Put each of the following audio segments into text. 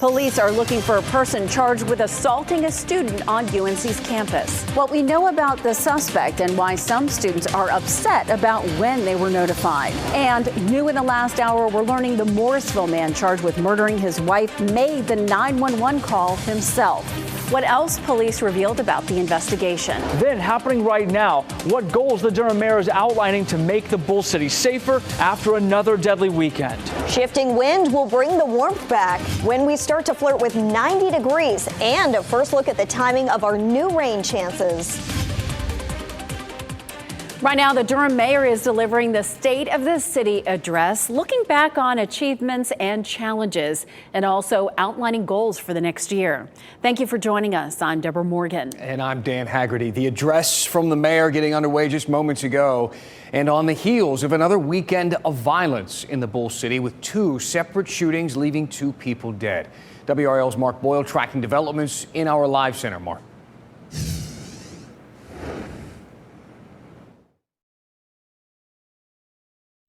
Police are looking for a person charged with assaulting a student on UNC's campus. What we know about the suspect and why some students are upset about when they were notified. And new in the last hour, we're learning the Morrisville man charged with murdering his wife made the 911 call himself. What else police revealed about the investigation. Then happening right now, what goals the Durham mayor is outlining to make the Bull City safer after another deadly weekend. Shifting wind will bring the warmth back when we start to flirt with 90 degrees, and a first look at the timing of our new rain chances. Right now, the Durham mayor is delivering the State of the City address, looking back on achievements and challenges, and also outlining goals for the next year. Thank you for joining us. I'm Deborah Morgan. And I'm Dan Haggerty. The address from the mayor getting underway just moments ago, and on the heels of another weekend of violence in the Bull City with two separate shootings leaving 2 people dead. WRAL's Mark Boyle tracking developments in our live center. Mark.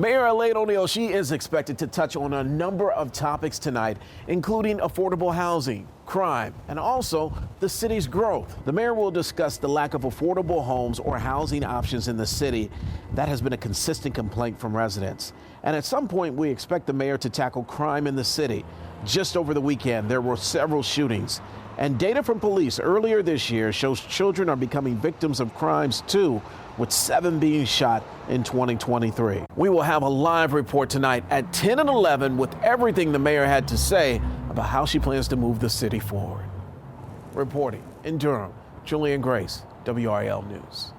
Mayor Elaine O'Neill, she is expected to touch on a number of topics tonight, including affordable housing, crime, and also the city's growth. The mayor will discuss the lack of affordable homes or housing options in the city. That has been a consistent complaint from residents. And at some point, we expect the mayor to tackle crime in the city. Just over the weekend, there were several shootings. And data from police earlier this year shows children are becoming victims of crimes too, with 7 being shot in 2023. We will have a live report tonight at 10 and 11 with everything the mayor had to say about how she plans to move the city forward. Reporting in Durham, Julian Grace, WRAL News.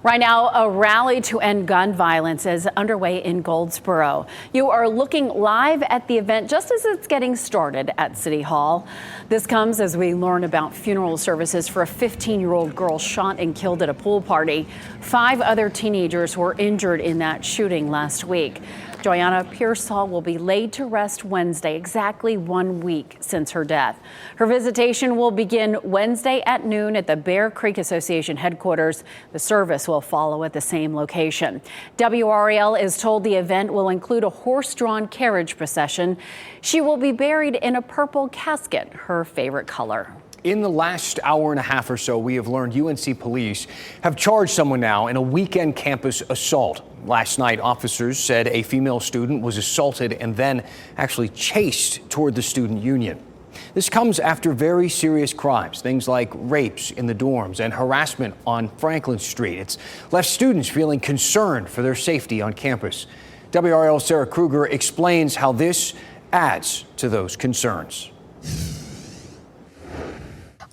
Right now, a rally to end gun violence is underway in Goldsboro. You are looking live at the event just as it's getting started at City Hall. This comes as we learn about funeral services for a 15-year-old girl shot and killed at a pool party. 5 other teenagers were injured in that shooting last week. Joanna Pearsall will be laid to rest Wednesday, exactly 1 week since her death. Her visitation will begin Wednesday at noon at the Bear Creek Association headquarters. The service will follow at the same location. WRAL is told the event will include a horse-drawn carriage procession. She will be buried in a purple casket, her favorite color. In the last hour and a half or so, we have learned UNC police have charged someone now in a weekend campus assault. Last night, officers said a female student was assaulted and then actually chased toward the student union. This comes after very serious crimes, things like rapes in the dorms and harassment on Franklin Street. It's left students feeling concerned for their safety on campus. WRAL's Sarah Kruger explains how this adds to those concerns.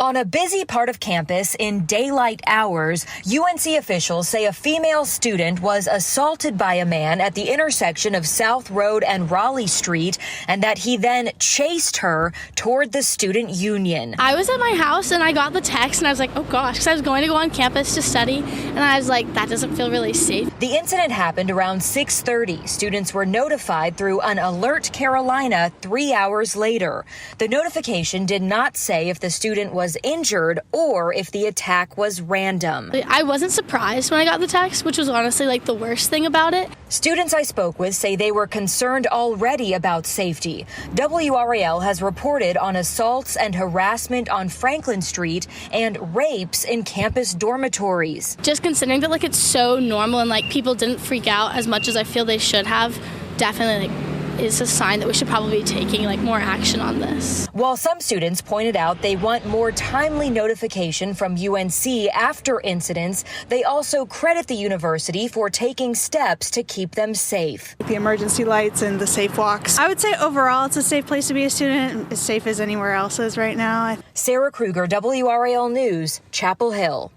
On a busy part of campus in daylight hours, UNC officials say a female student was assaulted by a man at the intersection of South Road and Raleigh Street, and that he then chased her toward the student union. I was at my house and I got the text and I was like, oh gosh, because I was going to go on campus to study, and I was like, that doesn't feel really safe. The incident happened around 6:30. Students were notified through an Alert Carolina 3 hours later. The notification did not say if the student was injured or if the attack was random. I wasn't surprised when I got the text, which was honestly like the worst thing about it. Students I spoke with say they were concerned already about safety. WRAL has reported on assaults and harassment on Franklin Street and rapes in campus dormitories. Just considering that like it's so normal and like people didn't freak out as much as I feel they should have, definitely is a sign that we should probably be taking like more action on this. While some students pointed out they want more timely notification from UNC after incidents, they also credit the university for taking steps to keep them safe. The emergency lights and the safe walks. I would say overall it's a safe place to be a student, as safe as anywhere else is right now. Sarah Kruger, WRAL News, Chapel Hill.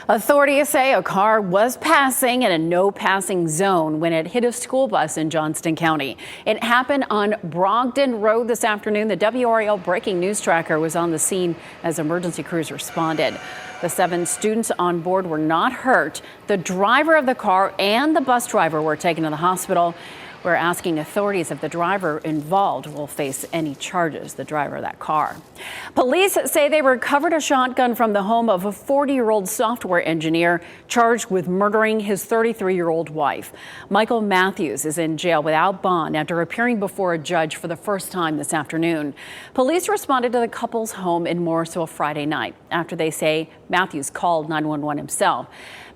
Authorities say a car was passing in a no passing zone when it hit a school bus in Johnston County. It happened on Brogdon Road this afternoon. The WRAL breaking news tracker was on the scene as emergency crews responded. The 7 students on board were not hurt. The driver of the car and the bus driver were taken to the hospital. We're asking authorities if the driver involved will face any charges, the driver of that car. Police say they recovered a shotgun from the home of a 40-year-old software engineer charged with murdering his 33-year-old wife. Michael Matthews is in jail without bond after appearing before a judge for the first time this afternoon. Police responded to the couple's home in Morrisville Friday night after they say Matthews called 911 himself.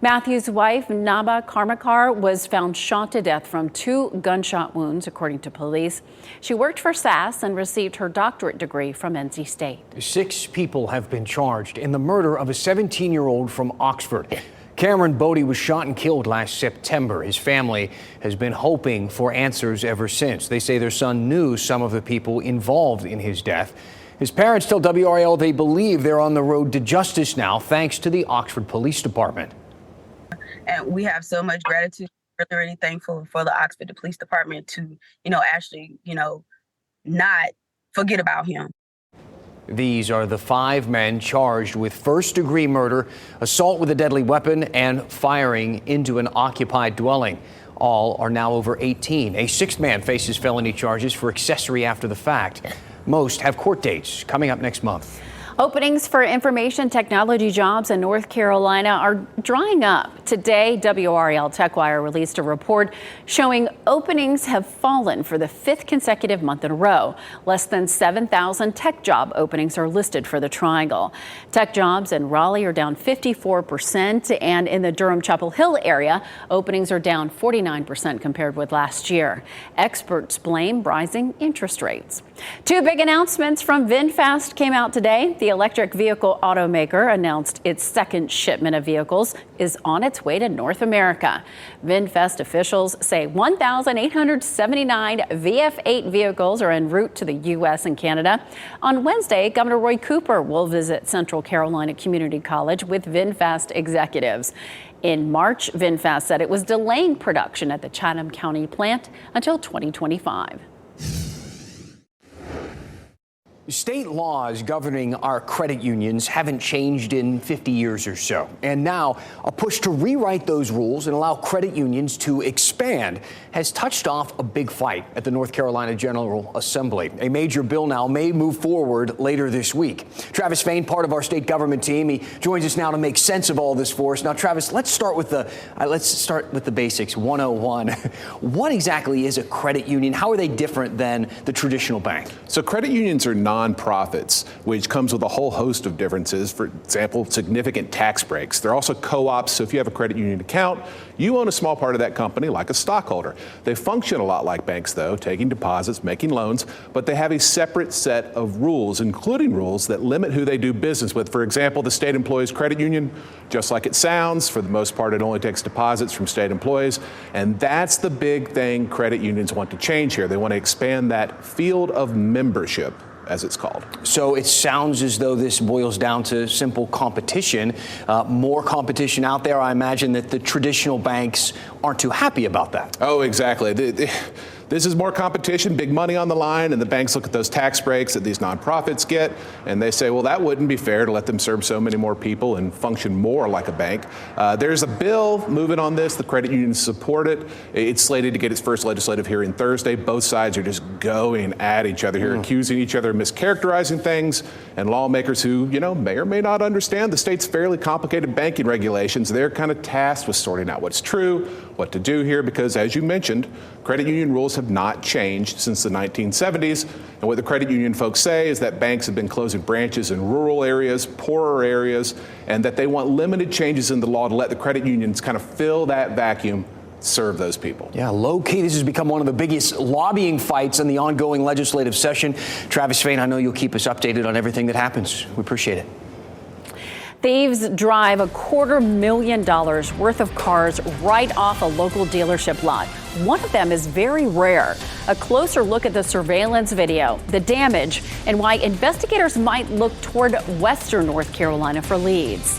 Matthews' wife, Naba Karmakar, was found shot to death from 2 gunshot wounds, according to police. She worked for SAS and received her doctorate degree from NC State. 6 people have been charged in the murder of a 17-year-old from Oxford. Cameron Bodie was shot and killed last September. His family has been hoping for answers ever since. They say their son knew some of the people involved in his death. His parents tell WRAL they believe they're on the road to justice now, thanks to the Oxford Police Department. And we have so much gratitude, really thankful for the Oxford Police Department to, actually, not forget about him. These are the 5 men charged with first-degree murder, assault with a deadly weapon, and firing into an occupied dwelling. All are now over 18. A 6th man faces felony charges for accessory after the fact. Most have court dates coming up next month. Openings for information technology jobs in North Carolina are drying up. Today, WRAL TechWire released a report showing openings have fallen for the 5th consecutive month in a row. Less than 7,000 tech job openings are listed for the Triangle. Tech jobs in Raleigh are down 54%, and in the Durham-Chapel Hill area, openings are down 49% compared with last year. Experts blame rising interest rates. 2 big announcements from VinFast came out today. The electric vehicle automaker announced its second shipment of vehicles is on its way to North America. VinFast officials say 1,879 VF8 vehicles are en route to the U.S. and Canada. On Wednesday, Governor Roy Cooper will visit Central Carolina Community College with VinFast executives. In March, VinFast said it was delaying production at the Chatham County plant until 2025. State laws governing our credit unions haven't changed in 50 years or so. And now a push to rewrite those rules and allow credit unions to expand has touched off a big fight at the North Carolina General Assembly. A major bill now may move forward later this week. Travis Fain, part of our state government team, he joins us now to make sense of all this for us. Now, Travis, let's start with the basics. 101. What exactly is a credit union? How are they different than the traditional bank? So credit unions are nonprofits, which comes with a whole host of differences. For example, significant tax breaks. They're also co-ops, so if you have a credit union account, you own a small part of that company like a stockholder. They function a lot like banks, though, taking deposits, making loans, but they have a separate set of rules, including rules that limit who they do business with. For example, the state employees credit union, just like it sounds, for the most part, it only takes deposits from state employees, and that's the big thing credit unions want to change here. They want to expand that field of membership, as it's called. So it sounds as though this boils down to simple competition. More competition out there. I imagine that the traditional banks aren't too happy about that. Oh, exactly. This is more competition, big money on the line, and the banks look at those tax breaks that these nonprofits get, and they say, well, that wouldn't be fair to let them serve so many more people and function more like a bank. There's a bill moving on this. The credit unions support it. It's slated to get its first legislative hearing Thursday. Both sides are just going at each other here, accusing each other of mischaracterizing things, and lawmakers who, may or may not understand the state's fairly complicated banking regulations, they're kind of tasked with sorting out what's true, what to do here, because as you mentioned, credit union rules have not changed since the 1970s. And what the credit union folks say is that banks have been closing branches in rural areas, poorer areas, and that they want limited changes in the law to let the credit unions kind of fill that vacuum, serve those people. Yeah, low-key, this has become one of the biggest lobbying fights in the ongoing legislative session. Travis Fain, I know you'll keep us updated on everything that happens. We appreciate it. Thieves drive $250,000 worth of cars right off a local dealership lot. One of them is very rare. A closer look at the surveillance video, the damage, and why investigators might look toward western North Carolina for leads.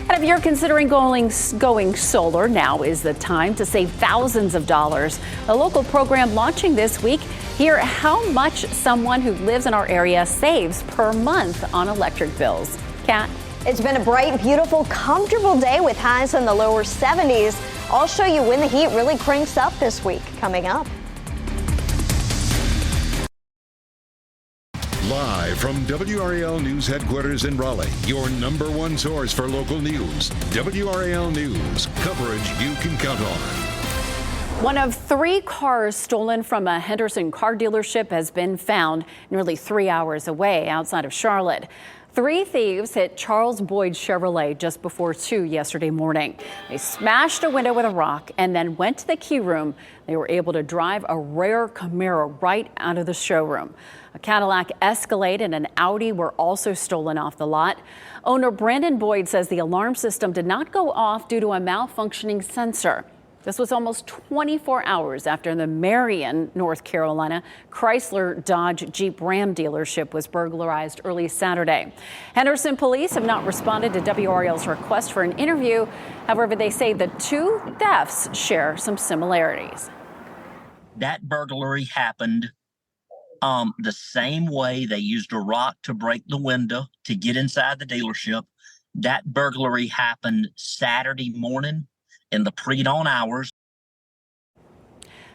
And if you're considering going solar, now is the time to save thousands of dollars. A local program launching this week. Hear how much someone who lives in our area saves per month on electric bills. Kat? It's been a bright, beautiful, comfortable day with highs in the lower 70s. I'll show you when the heat really cranks up this week, coming up. Live from WRAL News Headquarters in Raleigh, your #1 source for local news. WRAL News, coverage you can count on. One of 3 cars stolen from a Henderson car dealership has been found nearly 3 hours away outside of Charlotte. 3 thieves hit Charles Boyd Chevrolet just before 2 yesterday morning. They smashed a window with a rock and then went to the key room. They were able to drive a rare Camaro right out of the showroom. A Cadillac Escalade and an Audi were also stolen off the lot. Owner Brandon Boyd says the alarm system did not go off due to a malfunctioning sensor. This was almost 24 hours after the Marion, North Carolina, Chrysler Dodge Jeep Ram dealership was burglarized early Saturday. Henderson police have not responded to WRAL's request for an interview. However, they say the 2 thefts share some similarities. That burglary happened the same way they used a rock to break the window to get inside the dealership. That burglary happened Saturday morning in the pre-dawn hours.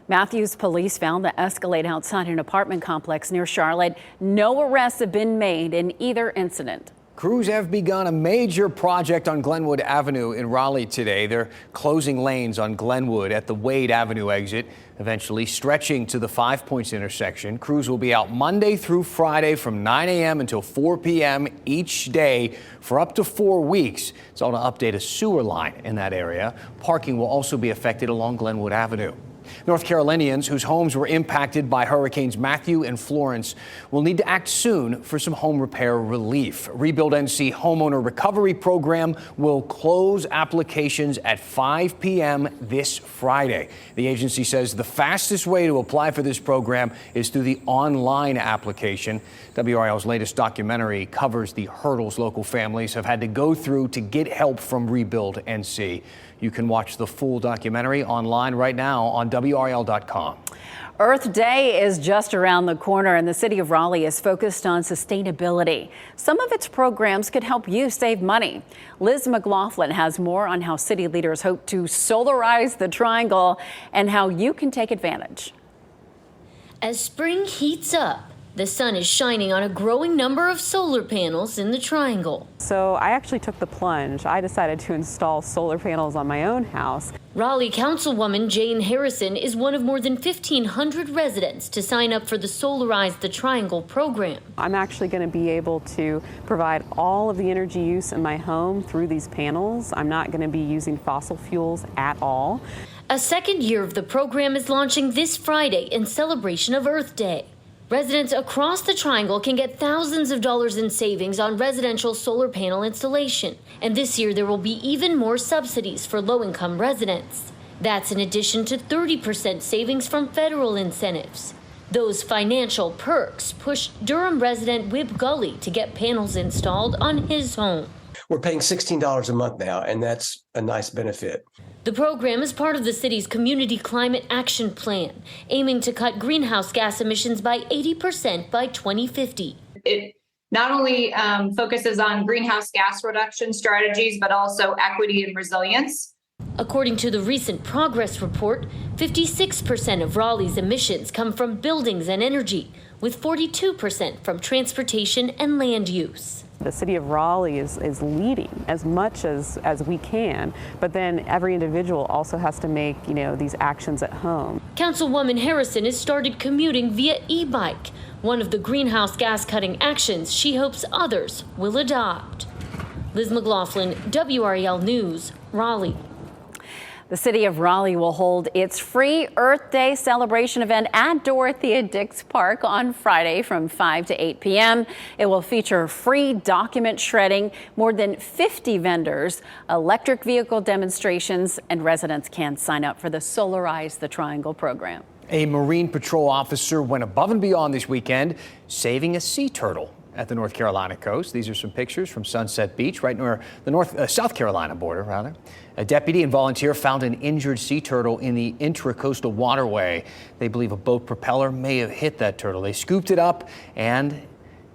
Matthews police found the Escalade outside an apartment complex near Charlotte. No arrests have been made in either incident. Crews have begun a major project on Glenwood Avenue in Raleigh today. They're closing lanes on Glenwood at the Wade Avenue exit, eventually stretching to the 5 Points intersection. Crews will be out Monday through Friday from 9 a.m. until 4 p.m. each day for up to 4 weeks. It's all to update a sewer line in that area. Parking will also be affected along Glenwood Avenue. North Carolinians whose homes were impacted by Hurricanes Matthew and Florence will need to act soon for some home repair relief. Rebuild NC Homeowner Recovery Program will close applications at 5 p.m. this Friday. The agency says the fastest way to apply for this program is through the online application. WRAL's latest documentary covers the hurdles local families have had to go through to get help from Rebuild NC. You can watch the full documentary online right now on WRAL.com. Earth Day is just around the corner, and the city of Raleigh is focused on sustainability. Some of its programs could help you save money. Liz McLaughlin has more on how city leaders hope to solarize the triangle and how you can take advantage. As spring heats up, the sun is shining on a growing number of solar panels in the triangle. So I actually took the plunge. I decided to install solar panels on my own house. Raleigh Councilwoman Jane Harrison is one of more than 1,500 residents to sign up for the Solarize the Triangle program. I'm actually going to be able to provide all of the energy use in my home through these panels. I'm not going to be using fossil fuels at all. A second year of the program is launching this Friday in celebration of Earth Day. Residents across the triangle can get thousands of dollars in savings on residential solar panel installation. And this year there will be even more subsidies for low-income residents. That's in addition to 30% savings from federal incentives. Those financial perks pushed Durham resident Wib Gully to get panels installed on his home. We're paying $16 a month now, and that's a nice benefit. The program is part of the city's Community Climate Action Plan, aiming to cut greenhouse gas emissions by 80% by 2050. It not only focuses on greenhouse gas reduction strategies, but also equity and resilience. According to the recent progress report, 56% of Raleigh's emissions come from buildings and energy, with 42% from transportation and land use. The city of Raleigh is leading as much as we can, but then every individual also has to make, these actions at home. Councilwoman Harrison has started commuting via e-bike, one of the greenhouse gas cutting actions she hopes others will adopt. Liz McLaughlin, WRAL News, Raleigh. The city of Raleigh will hold its free Earth Day celebration event at Dorothea Dix Park on Friday from 5 to 8 p.m. It will feature free document shredding, more than 50 vendors, electric vehicle demonstrations, and residents can sign up for the Solarize the Triangle program. A Marine Patrol officer went above and beyond this weekend, saving a sea turtle at the North Carolina coast. These are some pictures from Sunset Beach, right near the South Carolina border, rather. A deputy and volunteer found an injured sea turtle in the intracoastal waterway. They believe a boat propeller may have hit that turtle. They scooped it up and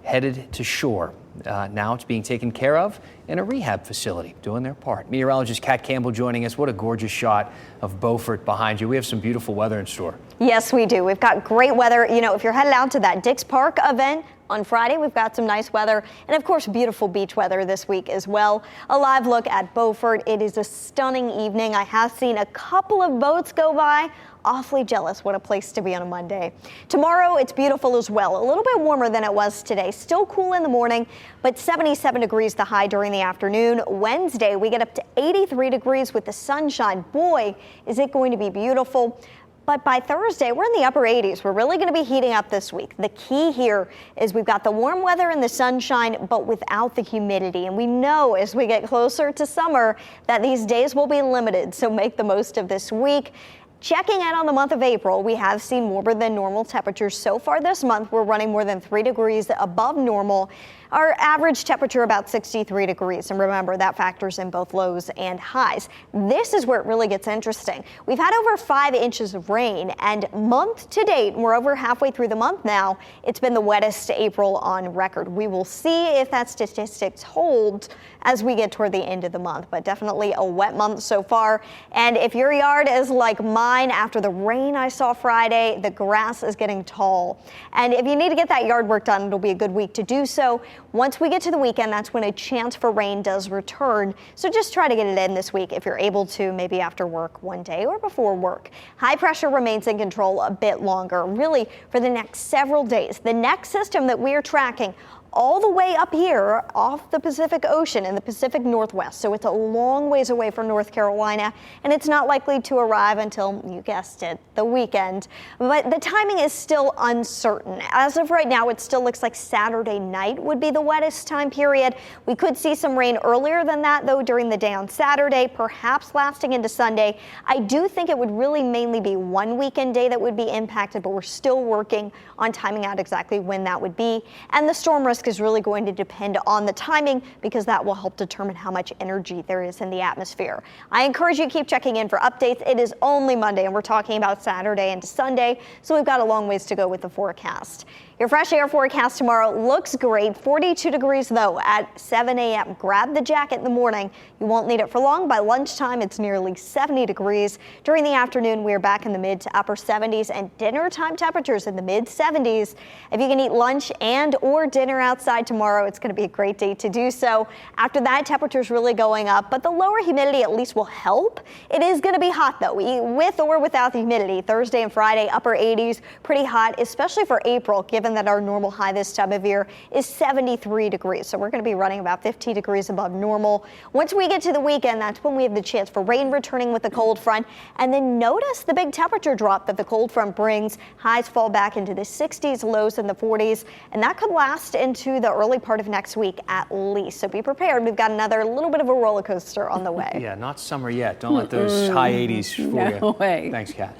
headed to shore. Now it's being taken care of in a rehab facility doing their part. Meteorologist Kat Campbell joining us. What a gorgeous shot of Beaufort behind you. We have some beautiful weather in store. Yes, we do. We've got great weather. You know, if you're headed out to that Dix Park event on Friday, we've got some nice weather and, of course, beautiful beach weather this week as well. A live look at Beaufort. It is a stunning evening. I have seen a couple of boats go by. Awfully jealous. What a place to be on a Monday. Tomorrow, it's beautiful as well. A little bit warmer than it was today. Still cool in the morning, but 77 degrees the high during the afternoon. Wednesday, we get up to 83 degrees with the sunshine. Boy, is it going to be beautiful. But by Thursday, we're in the upper 80s. We're really going to be heating up this week. The key here is we've got the warm weather and the sunshine, but without the humidity. And we know as we get closer to summer that these days will be limited. So make the most of this week. Checking out on the month of April, we have seen warmer than normal temperatures. So far this month, we're running more than 3 degrees above normal. Our average temperature about 63 degrees. And remember, that factors in both lows and highs. This is where it really gets interesting. We've had over 5 inches of rain, and month to date, we're over halfway through the month now, it's been the wettest April on record. We will see if that statistics hold as we get toward the end of the month, but definitely a wet month so far. And if your yard is like mine, after the rain I saw Friday, the grass is getting tall. And if you need to get that yard work done, it'll be a good week to do so. Once we get to the weekend, that's when a chance for rain does return. So just try to get it in this week if you're able to, maybe after work one day or before work. High pressure remains in control a bit longer, really for the next several days. The next system that we are tracking all the way up here off the Pacific Ocean in the Pacific Northwest. So it's a long ways away from North Carolina, and it's not likely to arrive until, you guessed it, the weekend. But the timing is still uncertain. As of right now, it still looks like Saturday night would be the wettest time period. We could see some rain earlier than that, though, during the day on Saturday, perhaps lasting into Sunday. I do think it would really mainly be one weekend day that would be impacted, but we're still working on timing out exactly when that would be. And the storm risk is really going to depend on the timing, because that will help determine how much energy there is in the atmosphere. I encourage you to keep checking in for updates. It is only Monday, and we're talking about Saturday into Sunday, so we've got a long ways to go with the forecast. Your fresh air forecast tomorrow looks great. 42 degrees, though, at 7 a.m. Grab the jacket in the morning. You won't need it for long. By lunchtime, it's nearly 70 degrees. During the afternoon, we're back in the mid to upper 70s, and dinner time temperatures in the mid 70s. If you can eat lunch and or dinner outside tomorrow, it's going to be a great day to do so. After that, temperatures really going up, but the lower humidity at least will help. It is going to be hot, though, with or without the humidity. Thursday and Friday, upper 80s, pretty hot, especially for April, given that our normal high this time of year is 73 degrees. So we're going to be running about 50 degrees above normal. Once we get to the weekend, that's when we have the chance for rain returning with the cold front. And then notice the big temperature drop that the cold front brings. Highs fall back into the 60s, lows in the 40s, and that could last into the early part of next week at least. So be prepared. We've got another little bit of a roller coaster on the way. Yeah, not summer yet. Don't let those high 80s fool you. No way. Thanks, Kat.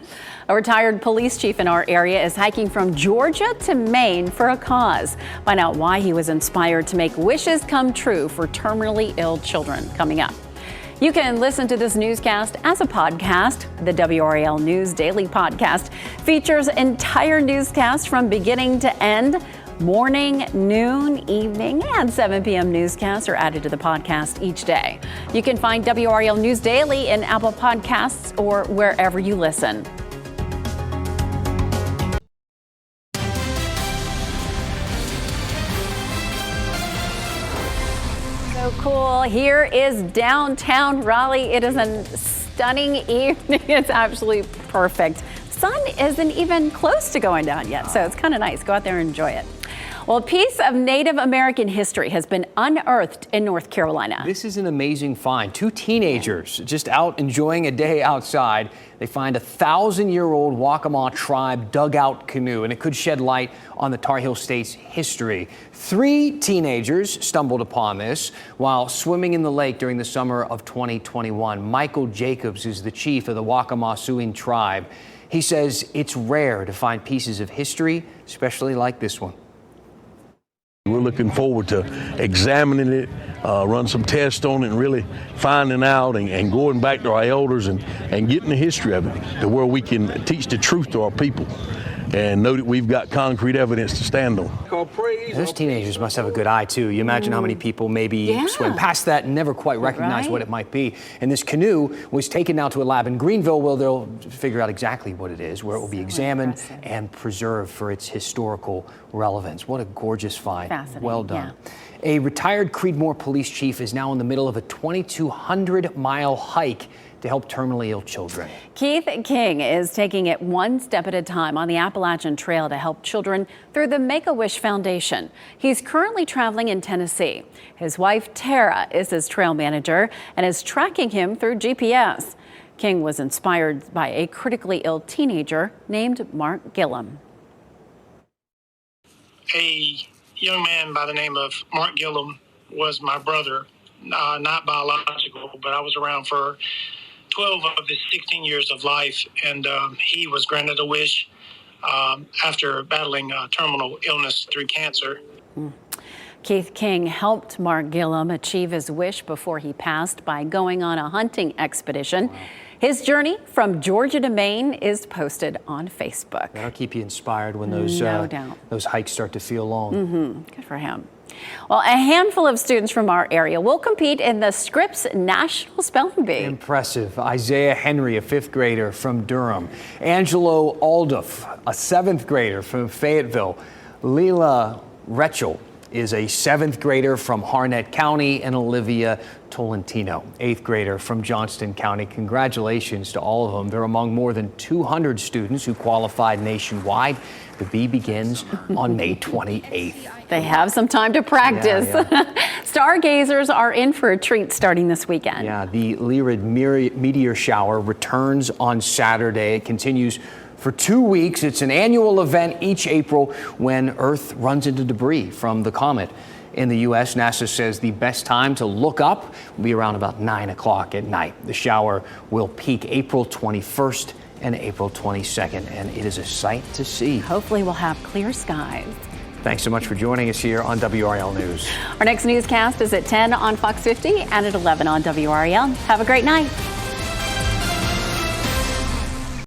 A retired police chief in our area is hiking from Georgia to Maine for a cause. Find out why he was inspired to make wishes come true for terminally ill children, coming up. You can listen to this newscast as a podcast. The WRAL News Daily Podcast features entire newscasts from beginning to end. Morning, noon, evening, and 7 p.m. newscasts are added to the podcast each day. You can find WRAL News Daily in Apple Podcasts or wherever you listen. So cool. Here is downtown Raleigh. It is a stunning evening. It's absolutely perfect. Sun isn't even close to going down yet, so it's kind of nice. Go out there and enjoy it. Well, a piece of Native American history has been unearthed in North Carolina. This is an amazing find. 2 teenagers just out enjoying a day outside. They find a 1,000-year-old Waccamaw tribe dugout canoe, and it could shed light on the Tar Heel State's history. 3 teenagers stumbled upon this while swimming in the lake during the summer of 2021. Michael Jacobs is the chief of the Waccamaw Siouan tribe. He says it's rare to find pieces of history, especially like this one. We're looking forward to examining it, run some tests on it, and really finding out and going back to our elders and getting the history of it to where we can teach the truth to our people. and know that we've got concrete evidence to stand on. Those teenagers must have a good eye, too. You imagine how many people maybe swim past that and never quite recognize what it might be. And this canoe was taken now to a lab in Greenville where they'll figure out exactly what it is, where it will be examined and preserved for its historical relevance. What a gorgeous find. Well done. Yeah. A retired Creedmoor police chief is now in the middle of a 2,200-mile hike to help terminally ill children. Keith King is taking it one step at a time on the Appalachian Trail to help children through the Make-A-Wish Foundation. He's currently traveling in Tennessee. His wife, Tara, is his trail manager and is tracking him through GPS. King was inspired by a critically ill teenager named Mark Gillum. A young man by the name of Mark Gillum was my brother, not biological, but I was around for 12 of his 16 years of life, and he was granted a wish after battling terminal illness through cancer. Keith King helped Mark Gillum achieve his wish before he passed by going on a hunting expedition. His journey from Georgia to Maine is posted on Facebook. That'll keep you inspired when those those hikes start to feel long. Good for him. Well, a handful of students from our area will compete in the Scripps National Spelling Bee. Impressive. Isaiah Henry, a 5th grader from Durham. Angelo Alduff, a 7th grader from Fayetteville. Leela Retchel is a 7th grader from Harnett County, and Olivia Tolentino, 8th grader from Johnston County. Congratulations to all of them. They're among more than 200 students who qualified nationwide. The bee begins on May 28th. They have some time to practice. Stargazers are in for a treat starting this weekend. Yeah, the Lyrid meteor shower returns on Saturday. It continues for 2 weeks. It's an annual event each April when Earth runs into debris from the comet. In the U.S., NASA says the best time to look up will be around about 9 o'clock at night. The shower will peak April 21st and April 22nd, and it is a sight to see. Hopefully we'll have clear skies. Thanks so much for joining us here on WRAL News. Our next newscast is at 10 on Fox 50 and at 11 on WRAL. Have a great night.